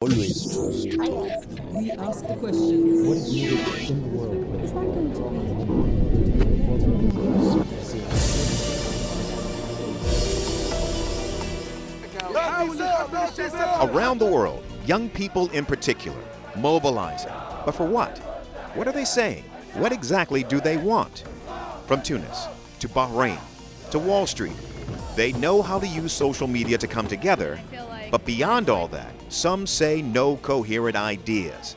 Always true. We ask the questions. What is needed in the world? Is that going to be? Around the world, young people in particular, mobilizing. But for what? What are they saying? What exactly do they want? From Tunis to Bahrain to Wall Street, they know how to use social media to come together. But beyond all that, some say no coherent ideas.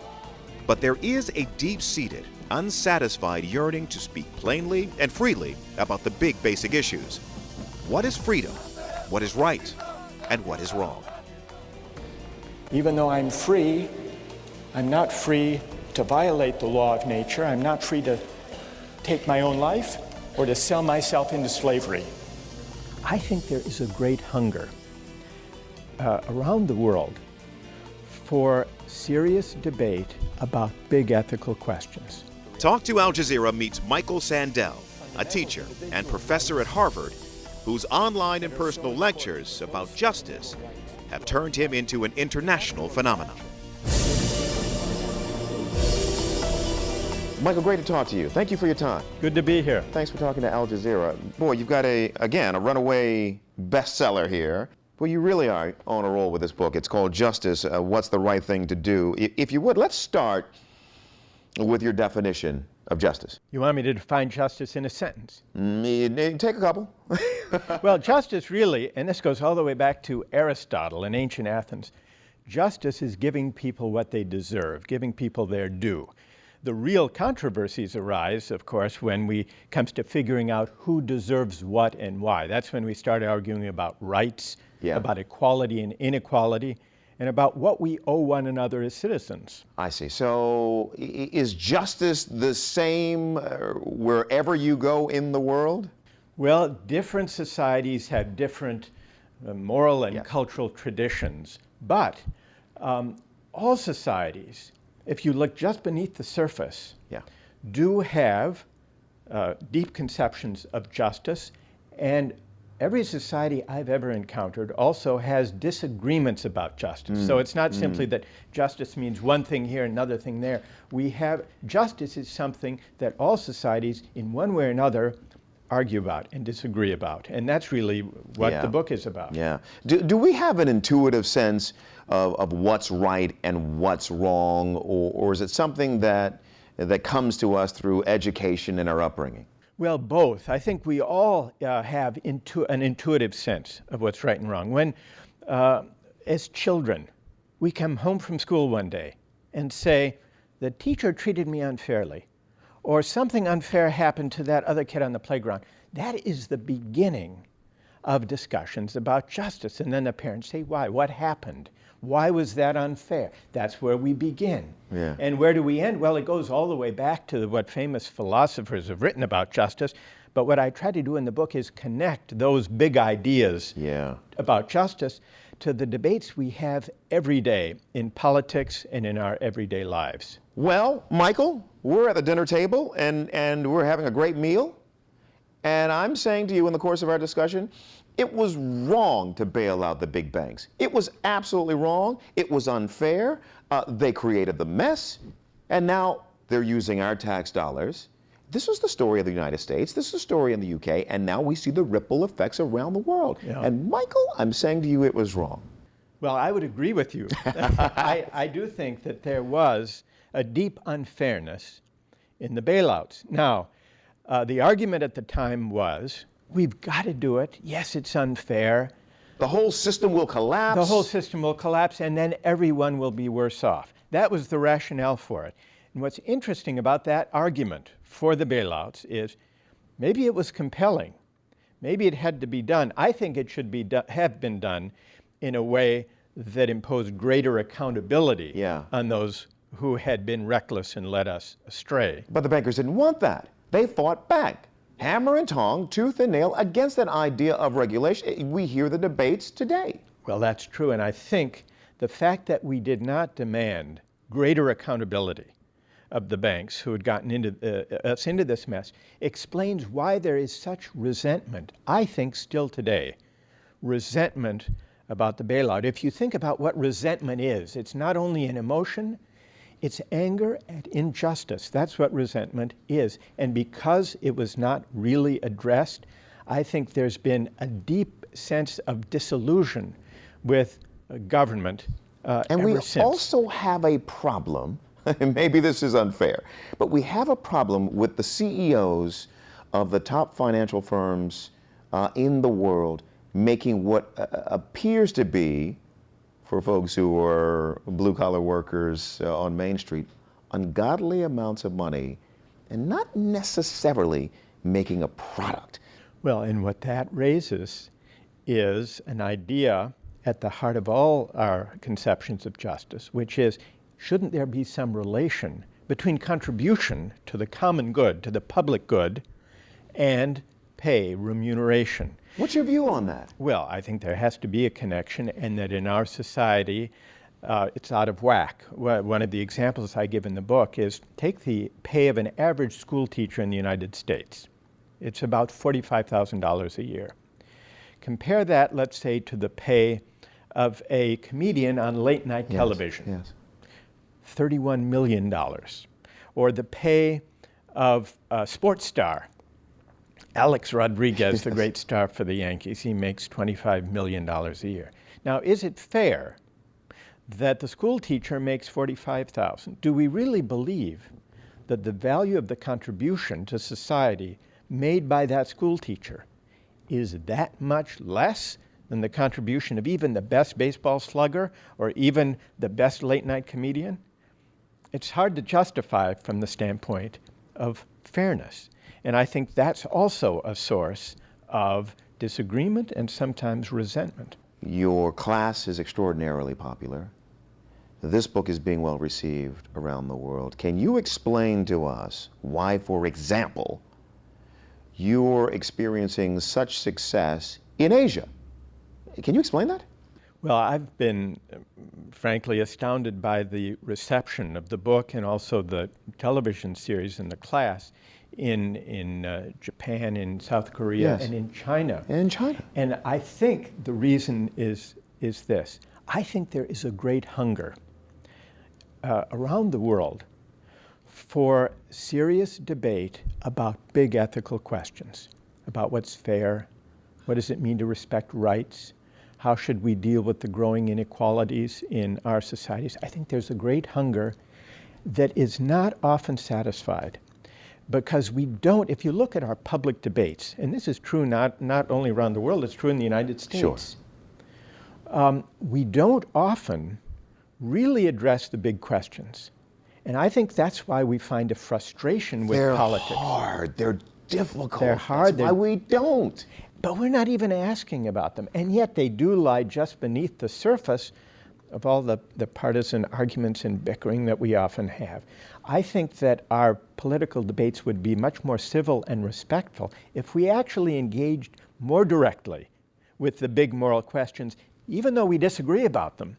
But there is a deep-seated, unsatisfied yearning to speak plainly and freely about the big basic issues. What is freedom? What is right? And what is wrong? Even though I'm free, I'm not free to violate the law of nature. I'm not free to take my own life or to sell myself into slavery. I think there is a great hunger around the world for serious debate about big ethical questions. Talk to Al Jazeera meets Michael Sandel, a teacher and professor at Harvard, whose online and personal lectures about justice have turned him into an international phenomenon. Michael, great to talk to you. Thank you for your time. Good to be here. Thanks for talking to Al Jazeera. Boy, you've got a runaway bestseller here. Well, you really are on a roll with this book. It's called Justice, What's the Right Thing to Do? If you would, let's start with your definition of justice. You want me to define justice in a sentence? Take a couple. Well, justice really, and this goes all the way back to Aristotle in ancient Athens, justice is giving people what they deserve, giving people their due. The real controversies arise, of course, when it comes to figuring out who deserves what and why. That's when we start arguing about rights, about equality and inequality, and about what we owe one another as citizens. I see. So is justice the same wherever you go in the world? Well, different societies have different moral and cultural traditions, but all societies, if you look just beneath the surface, do have deep conceptions of justice, and every society I've ever encountered also has disagreements about justice. So it's not simply that justice means one thing here, another thing there. Justice is something that all societies, in one way or another, argue about and disagree about. And that's really what the book is about. Yeah. Do we have an intuitive sense of what's right and what's wrong, or is it something that comes to us through education and our upbringing? Well, both. I think we all have an intuitive sense of what's right and wrong. When, as children, we come home from school one day and say, the teacher treated me unfairly, or something unfair happened to that other kid on the playground. That is the beginning of discussions about justice. And then the parents say, why? What happened? Why was that unfair? That's where we begin. Yeah. And where do we end? Well, it goes all the way back to what famous philosophers have written about justice. But what I try to do in the book is connect those big ideas about justice to the debates we have every day in politics and in our everyday lives. Well, Michael, we're at the dinner table and we're having a great meal. And I'm saying to you in the course of our discussion, it was wrong to bail out the big banks. It was absolutely wrong. It was unfair. They created the mess. And now they're using our tax dollars. This is the story of the United States. This is the story in the UK. And now we see the ripple effects around the world. Yeah. And Michael, I'm saying to you, it was wrong. Well, I would agree with you. I do think that there was a deep unfairness in the bailouts. Now, the argument at the time was, we've got to do it. Yes, it's unfair. The whole system will collapse. The whole system will collapse, and then everyone will be worse off. That was the rationale for it. And what's interesting about that argument for the bailouts is maybe it was compelling. Maybe it had to be done. I think it should have been done in a way that imposed greater accountability on those who had been reckless and led us astray. But the bankers didn't want that. They fought back, hammer and tong, tooth and nail, against that idea of regulation. We hear the debates today. Well, that's true, and I think the fact that we did not demand greater accountability of the banks who had gotten us into this mess explains why there is such resentment, I think still today, resentment about the bailout. If you think about what resentment is, it's not only an emotion, it's anger at injustice. That's what resentment is. And because it was not really addressed, I think there's been a deep sense of disillusion with government And we ever since. also have a problem, and maybe this is unfair, but we have a problem with the CEOs of the top financial firms in the world making what appears to be, for folks who are blue-collar workers on Main Street, ungodly amounts of money and not necessarily making a product. Well, and what that raises is an idea at the heart of all our conceptions of justice, which is, shouldn't there be some relation between contribution to the common good, to the public good, and pay, remuneration? What's your view on that? Well, I think there has to be a connection, and that in our society, it's out of whack. One of the examples I give in the book is, take the pay of an average school teacher in the United States. It's about $45,000 a year. Compare that, let's say, to the pay of a comedian on late night television. Yes. $31 million. Or the pay of a sports star. Alex Rodriguez, the great star for the Yankees, he makes $25 million a year. Now, is it fair that the school teacher makes $45,000? Do we really believe that the value of the contribution to society made by that school teacher is that much less than the contribution of even the best baseball slugger or even the best late-night comedian? It's hard to justify from the standpoint of fairness. And I think that's also a source of disagreement and sometimes resentment. Your class is extraordinarily popular. This book is being well received around the world. Can you explain to us why, for example, you're experiencing such success in Asia? Can you explain that? Well, I've been, frankly, astounded by the reception of the book and also the television series in the class in Japan, in South Korea, Yes. and in China. In China. And I think the reason is this. I think there is a great hunger around the world for serious debate about big ethical questions, about what's fair, what does it mean to respect rights, how should we deal with the growing inequalities in our societies. I think there's a great hunger that is not often satisfied because we don't, if you look at our public debates, and this is true not only around the world, it's true in the United States. Sure. We don't often really address the big questions. And I think that's why we find a frustration with politics. They're hard. They're difficult. They're hard. That's why we don't. But we're not even asking about them. And yet they do lie just beneath the surface of all the partisan arguments and bickering that we often have. I think that our political debates would be much more civil and respectful if we actually engaged more directly with the big moral questions, even though we disagree about them,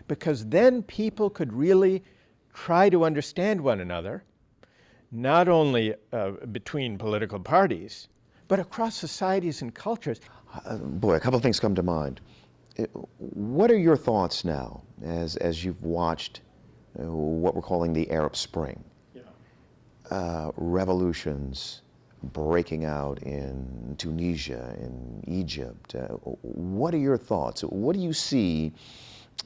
because then people could really try to understand one another, not only between political parties, but across societies and cultures. Boy, a couple of things come to mind. What are your thoughts now as you've watched what we're calling the Arab Spring? Revolutions breaking out in Tunisia, in Egypt. What are your thoughts? What do you see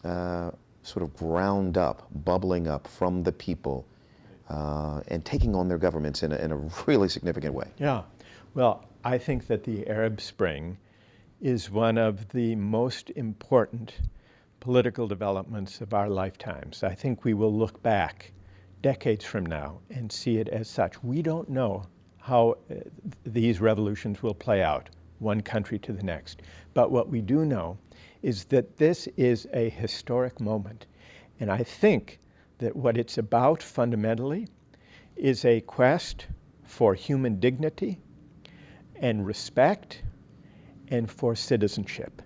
sort of ground up, bubbling up from the people and taking on their governments in a really significant way? Yeah. Well, I think that the Arab Spring is one of the most important political developments of our lifetimes. I think we will look back decades from now and see it as such. We don't know how these revolutions will play out, one country to the next. But what we do know is that this is a historic moment. And I think that what it's about fundamentally is a quest for human dignity and respect and for citizenship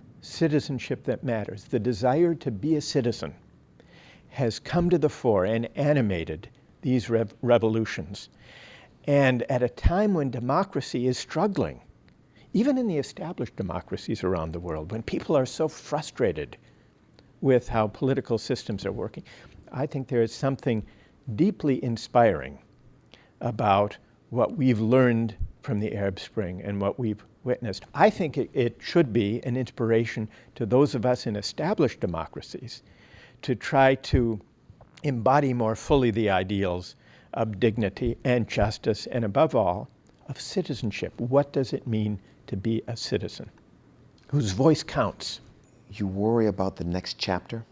that matters. The desire to be a citizen has come to the fore and animated these revolutions. And at a time when democracy is struggling, even in the established democracies around the world, when people are so frustrated with how political systems are working, I think there is something deeply inspiring about what we've learned from the Arab Spring and what we've witnessed. I think it should be an inspiration to those of us in established democracies to try to embody more fully the ideals of dignity and justice, and above all, of citizenship. What does it mean to be a citizen whose voice counts? You worry about the next chapter?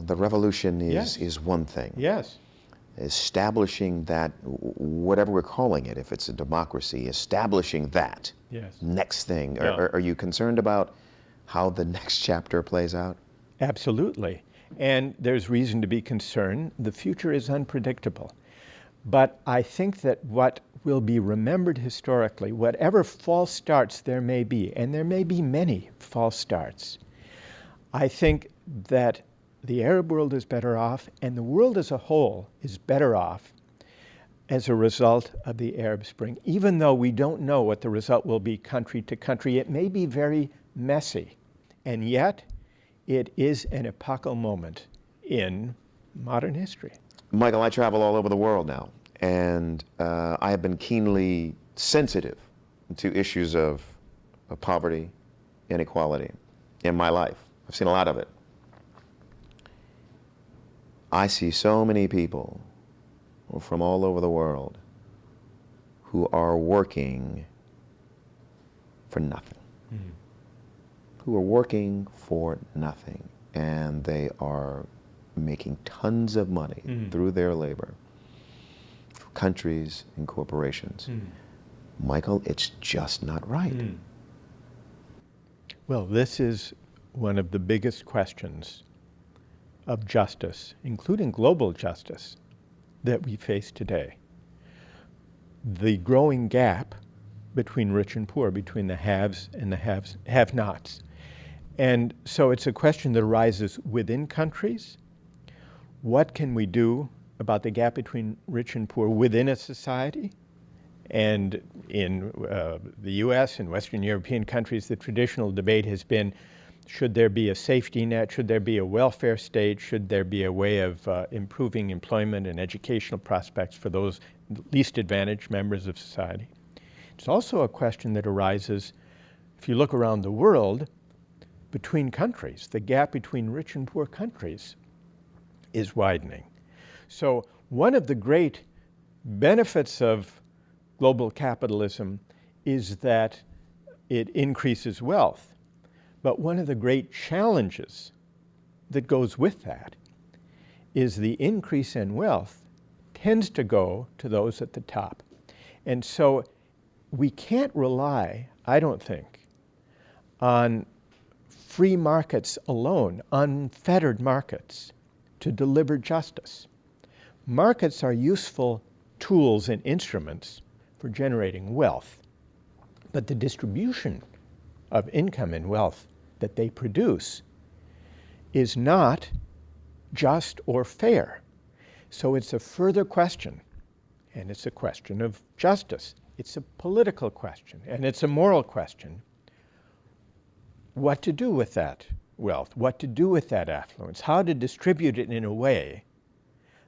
The revolution is one thing. Yes. Establishing that, whatever we're calling it, if it's a democracy, establishing that next thing. Yeah. Are you concerned about how the next chapter plays out? Absolutely. And there's reason to be concerned. The future is unpredictable. But I think that what will be remembered historically, whatever false starts there may be, and there may be many false starts, I think that the Arab world is better off, and the world as a whole is better off as a result of the Arab Spring. Even though we don't know what the result will be country to country, it may be very messy. And yet, it is an epochal moment in modern history. Michael, I travel all over the world now, and I have been keenly sensitive to issues of poverty, inequality in my life. I've seen a lot of it. I see so many people from all over the world who are working for nothing. Mm-hmm. Who are working for nothing, and they are making tons of money through their labor for countries and corporations. Michael, it's just not right. Well, this is one of the biggest questions of justice, including global justice, that we face today. The growing gap between rich and poor, between the haves and the have-nots. And so it's a question that arises within countries. What can we do about the gap between rich and poor within a society? And in the US and Western European countries, the traditional debate has been, should there be a safety net? Should there be a welfare state? Should there be a way of improving employment and educational prospects for those least advantaged members of society? It's also a question that arises, if you look around the world, between countries. The gap between rich and poor countries is widening. So one of the great benefits of global capitalism is that it increases wealth. But one of the great challenges that goes with that is the increase in wealth tends to go to those at the top. And so we can't rely, I don't think, on free markets alone, unfettered markets, to deliver justice. Markets are useful tools and instruments for generating wealth, but the distribution of income and wealth that they produce is not just or fair. So it's a further question, and it's a question of justice. It's a political question, and it's a moral question. What to do with that wealth? What to do with that affluence? How to distribute it in a way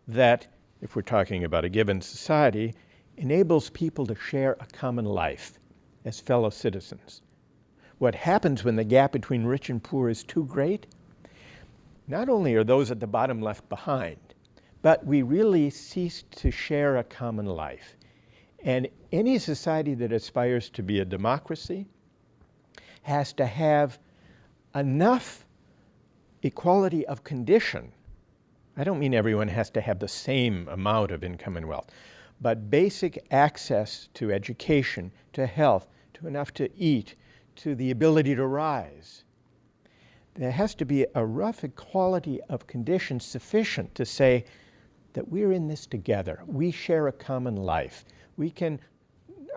that, if we're talking about a given society, enables people to share a common life as fellow citizens. What happens when the gap between rich and poor is too great? Not only are those at the bottom left behind, but we really cease to share a common life. And any society that aspires to be a democracy has to have enough equality of condition. I don't mean everyone has to have the same amount of income and wealth, but basic access to education, to health, to enough to eat, to the ability to rise. There has to be a rough equality of conditions sufficient to say that we're in this together. We share a common life. We can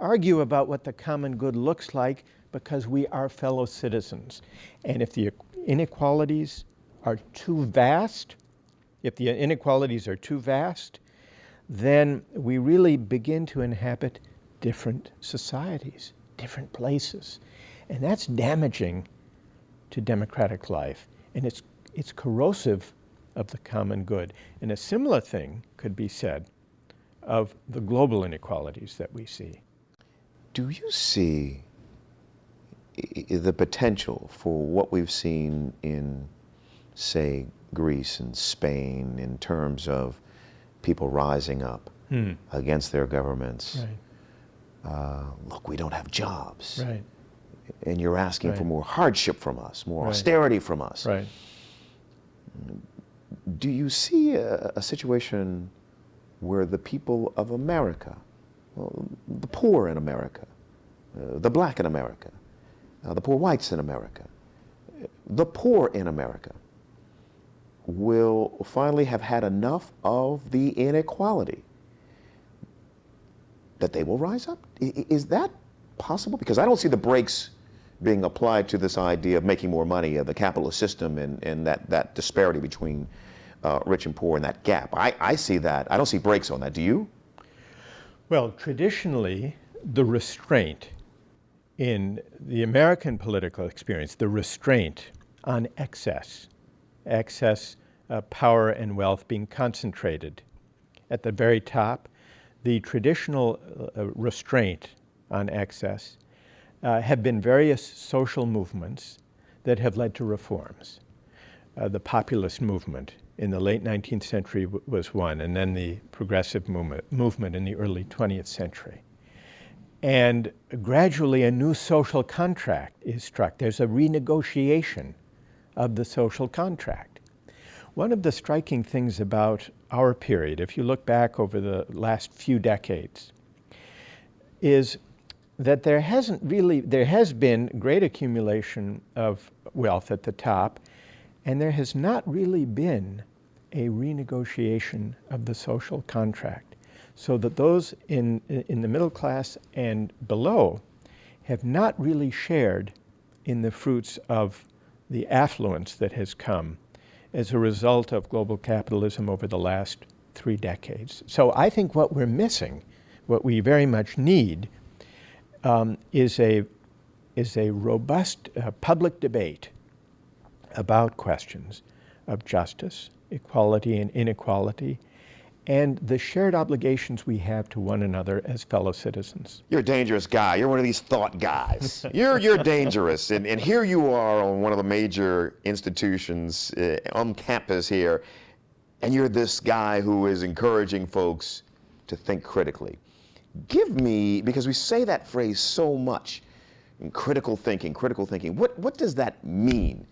argue about what the common good looks like because we are fellow citizens. And if the inequalities are too vast, then we really begin to inhabit different societies, different places. And that's damaging to democratic life. And it's corrosive of the common good. And a similar thing could be said of the global inequalities that we see. Do you see the potential for what we've seen in, say, Greece and Spain in terms of people rising up against their governments? Right. Look, we don't have jobs. Right. And you're asking for Right. more hardship from us, more Right. austerity from us. Right. Do you see a situation where the people of America, well, the poor in America, the black in America, the poor whites in America, the poor in America, will finally have had enough of the inequality that they will rise up? Is that possible? Because I don't see the brakes being applied to this idea of making more money, of the capitalist system, and that disparity between rich and poor and that gap. I see that. I don't see brakes on that. Do you? Well, traditionally, the restraint in the American political experience, the restraint on excess power and wealth being concentrated at the very top, the traditional restraint on excess have been various social movements that have led to reforms. The populist movement in the late 19th century was one, and then the progressive movement in the early 20th century. And gradually a new social contract is struck. There's a renegotiation of the social contract. One of the striking things about our period, if you look back over the last few decades, is that there has been great accumulation of wealth at the top, and there has not really been a renegotiation of the social contract, so that those in the middle class and below have not really shared in the fruits of the affluence that has come as a result of global capitalism over the last 3 decades. So I think what we're missing, what we very much need, is a robust public debate about questions of justice, equality, and inequality, and the shared obligations we have to one another as fellow citizens. You're a dangerous guy. You're one of these thought guys. You're dangerous. And here you are on one of the major institutions on campus here, and you're this guy who is encouraging folks to think critically. Give me, because we say that phrase so much, critical thinking. What does that mean?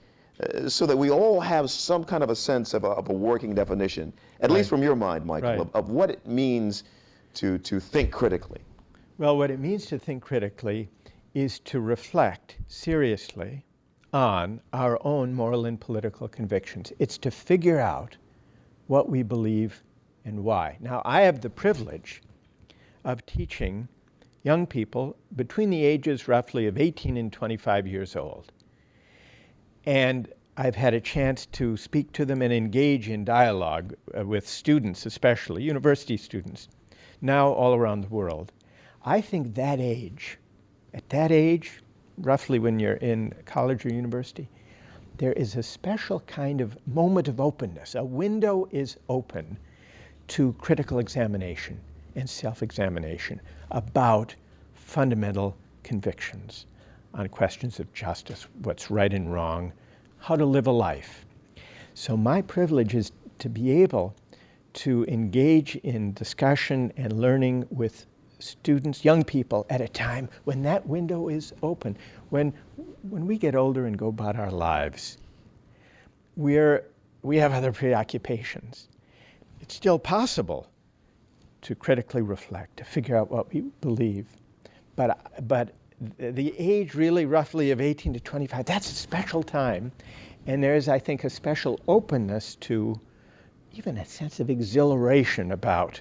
So that we all have some kind of a sense of a working definition, at least from your mind, Michael, of what it means to think critically. Well, what it means to think critically is to reflect seriously on our own moral and political convictions. It's to figure out what we believe and why. Now, I have the privilege of teaching young people between the ages roughly of 18 and 25 years old. And I've had a chance to speak to them and engage in dialogue with students, especially university students, now all around the world. I think at that age, roughly when you're in college or university, there is a special kind of moment of openness. A window is open to critical examination and self-examination about fundamental convictions on questions of justice, what's right and wrong, how to live a life. So my privilege is to be able to engage in discussion and learning with students, young people, at a time when that window is open. When we get older and go about our lives, we have other preoccupations. It's still possible to critically reflect, to figure out what we believe. But the age really roughly of 18 to 25, that's a special time. And there is, I think, a special openness to even a sense of exhilaration about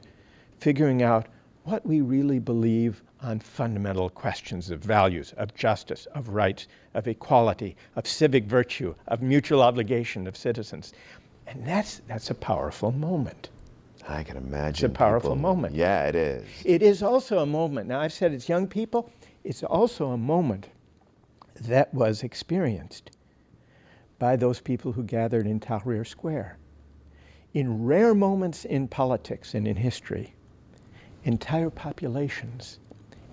figuring out what we really believe on fundamental questions of values, of justice, of rights, of equality, of civic virtue, of mutual obligation of citizens. And that's a powerful moment. I can imagine. It's a powerful moment. Yeah, it is. It is also a moment. Now, I've said it's young people. it's also a moment that was experienced by those people who gathered in Tahrir Square. In rare moments in politics and in history, entire populations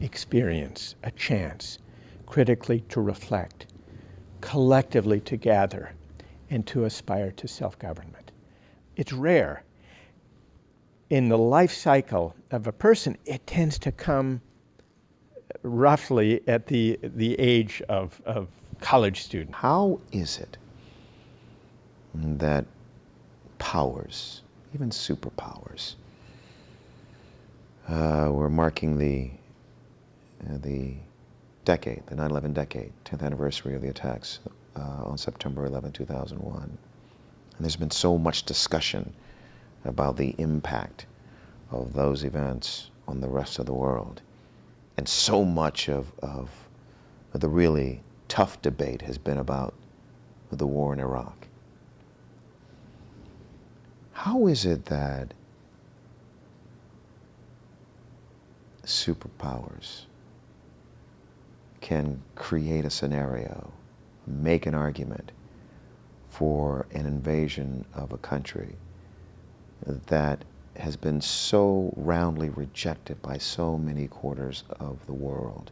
experience a chance critically to reflect, collectively to gather, and to aspire to self-government. It's rare. In the life cycle of a person, it tends to come roughly at the age of college student. How is it that powers, even superpowers, we're marking the decade, the 9/11 decade, 10th anniversary of the attacks on September 11, 2001. And there's been so much discussion about the impact of those events on the rest of the world. And so much of the really tough debate has been about the war in Iraq. How is it that superpowers can create a scenario, make an argument for an invasion of a country that has been so roundly rejected by so many quarters of the world,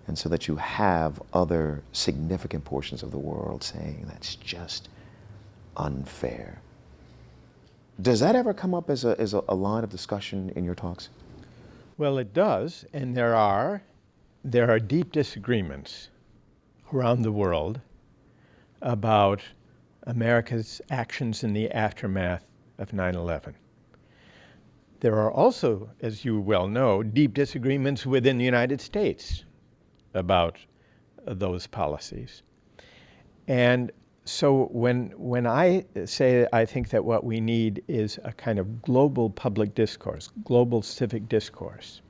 and so that you have other significant portions of the world saying that's just unfair? Does that ever come up as a line of discussion in your talks? Well, it does, and there are deep disagreements around the world about America's actions in the aftermath of 9/11. There are also, as you well know, deep disagreements within the United States about those policies. And so when I say I think that what we need is a kind of global public discourse, global civic discourse,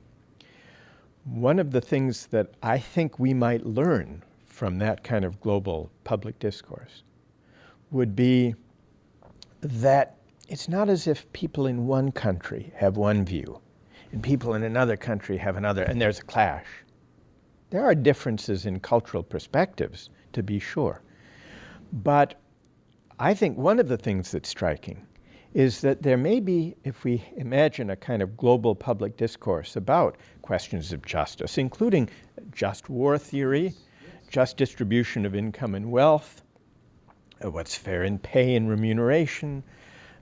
one of the things that I think we might learn from that kind of global public discourse would be that it's not as if people in one country have one view and people in another country have another, and there's a clash. There are differences in cultural perspectives, to be sure. But I think one of the things that's striking is that there may be, if we imagine a kind of global public discourse about questions of justice, including just war theory, just distribution of income and wealth, what's fair in pay and remuneration,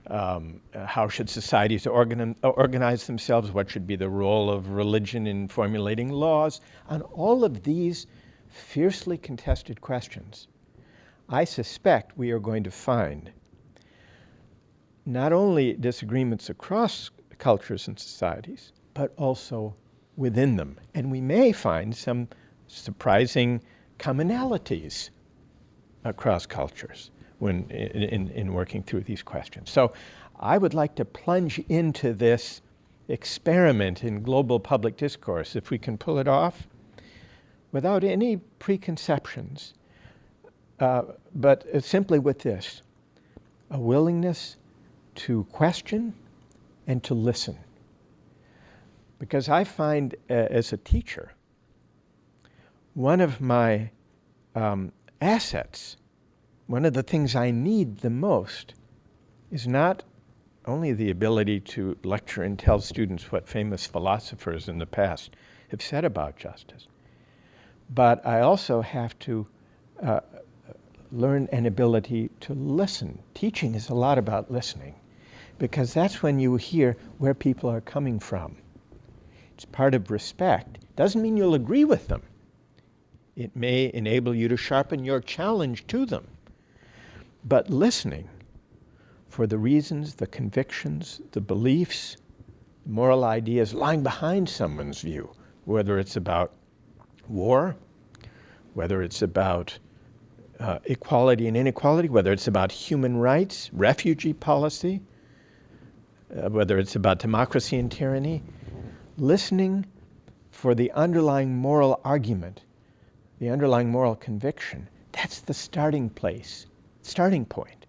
how should societies organize themselves, what should be the role of religion in formulating laws. On all of these fiercely contested questions, I suspect we are going to find not only disagreements across cultures and societies, but also within them. And we may find some surprising commonalities across cultures when in working through these questions. So I would like to plunge into this experiment in global public discourse, if we can pull it off, without any preconceptions, but simply with this, a willingness to question and to listen. Because I find as a teacher, one of my assets, one of the things I need the most is not only the ability to lecture and tell students what famous philosophers in the past have said about justice, but I also have to learn an ability to listen. Teaching is a lot about listening, because that's when you hear where people are coming from. It's part of respect. Doesn't mean you'll agree with them. It may enable you to sharpen your challenge to them. But listening for the reasons, the convictions, the beliefs, moral ideas lying behind someone's view, whether it's about war, whether it's about equality and inequality, whether it's about human rights, refugee policy, whether it's about democracy and tyranny, listening for the underlying moral argument, the underlying moral conviction, that's the starting point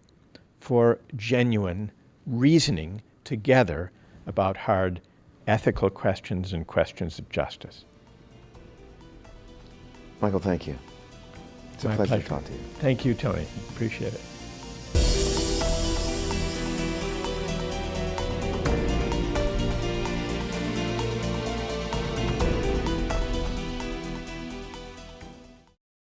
for genuine reasoning together about hard ethical questions and questions of justice. Michael, thank you. It's a My pleasure to pleasure. talk to you. Thank you, Tony. Appreciate it.